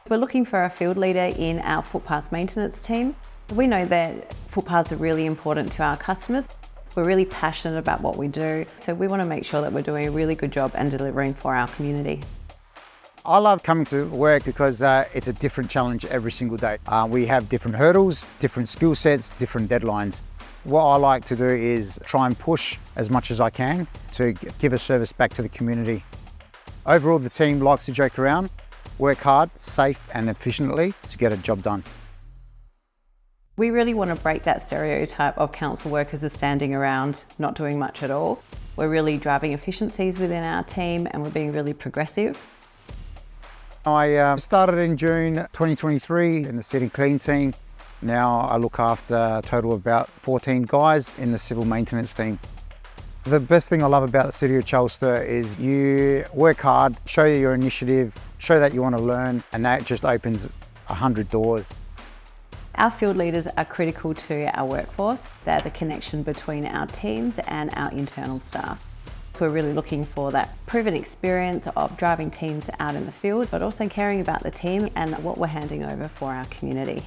We're looking for a field leader in our footpath maintenance team. We know that footpaths are really important to our customers. We're really passionate about what we do, so we want to make sure that we're doing a really good job and delivering for our community. I love coming to work because it's a different challenge every single day. We have different hurdles, different skill sets, different deadlines. What I like to do is try and push as much as I can to give a service back to the community. Overall, the team likes to joke around, work hard, safe and efficiently to get a job done. We really want to break that stereotype of council workers as standing around, not doing much at all. We're really driving efficiencies within our team and we're being really progressive. I started in June 2023 in the City Clean team. Now I look after a total of about 14 guys in the civil maintenance team. The best thing I love about the City of Charles Sturt is you work hard, show your initiative, show that you want to learn, and that just opens 100 doors. Our field leaders are critical to our workforce. They're the connection between our teams and our internal staff. We're really looking for that proven experience of driving teams out in the field, but also caring about the team and what we're handing over for our community.